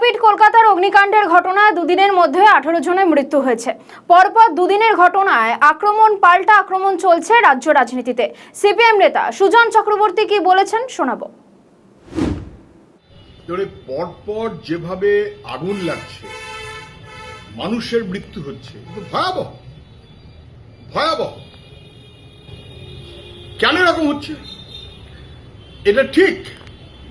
তারাপীঠ কলকাতার অগ্নিকাণ্ডের ঘটনায় দুদিনের মধ্যে 18 জনের মৃত্যু হয়েছে। পরপর দুদিনের ঘটনায় আক্রমণ পাল্টা আক্রমণ চলছে রাজ্য রাজনীতিতে। সিপিএম নেতা সুজন চক্রবর্তী কি বলেছেন শোনাবো। পরপর যেভাবে আগুন লাগছে, মানুষের মৃত্যু হচ্ছে, ভয়াবহ ভয়াবহ। কেন এরকম হচ্ছে? এটা ঠিক,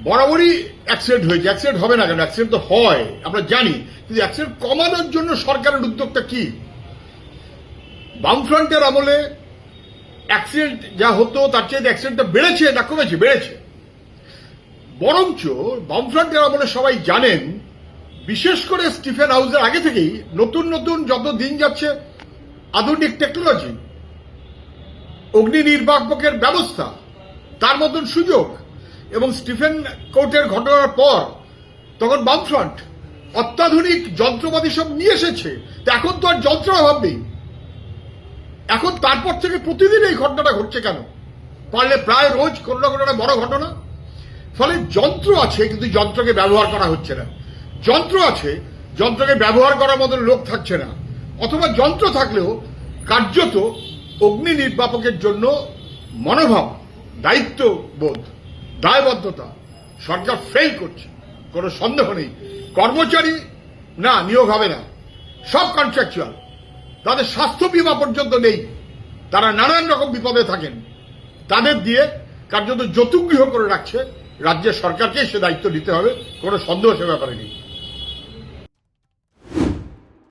বরাবরই অ্যাক্সিডেন্ট হয়েছে, অ্যাক্সিডেন্ট হবে না কেন? অ্যাক্সিডেন্ট তো হয়, আমরা জানি, কিন্তু অ্যাক্সিডেন্ট কমানোর জন্য সরকারের উদ্যোগটা কি? বামফ্রন্টের আমলে অ্যাক্সিডেন্ট যা হতো তার চেয়ে অ্যাক্সিডেন্টটা বেড়েছে না কমেছে? বেড়েছে। বরঞ্চ বামফ্রন্টের আমলে সবাই জানেন, বিশেষ করে স্টিফেন হাউসের আগে থেকেই নতুন নতুন যত দিন যাচ্ছে আধুনিক টেকনোলজি, অগ্নি নির্বাপকের ব্যবস্থা, তার মতন সুযোগ, এবং স্টিফেন কোর্টের ঘটনার পর তখন বামফ্রন্ট অত্যাধুনিক যন্ত্রপাতি সব নিয়ে এসেছে। এখন তো আর যন্ত্রের অভাব নেই। এখন তারপর থেকে প্রতিদিন এই ঘটনাটা ঘটছে কেন? পারলে প্রায় রোজ কোনো না কোনো একটা বড় ঘটনা। ফলে যন্ত্র আছে, কিন্তু যন্ত্রকে ব্যবহার করা হচ্ছে না। যন্ত্র আছে, যন্ত্রকে ব্যবহার করার মতন লোক থাকছে না, অথবা যন্ত্র থাকলেও কার্যত অগ্নি নির্বাপকের জন্য মনোভাব, দায়িত্ববোধ, দায়বদ্ধতা সরকার ফেল করছে, কোনো সন্দেহ নেই। কর্মচারী না নিয়োগ হবে না, সব কন্ট্রাকচুয়াল, তাদের স্বাস্থ্য বীমা পর্যন্ত নেই, তারা নানান রকম বিপদে থাকেন, তাদের দিয়ে কার্যত যতুগৃহ করে রাখছে রাজ্যের সরকারকে। সে দায়িত্ব নিতে হবে, কোনো সন্দেহ সে ব্যাপারে নেই।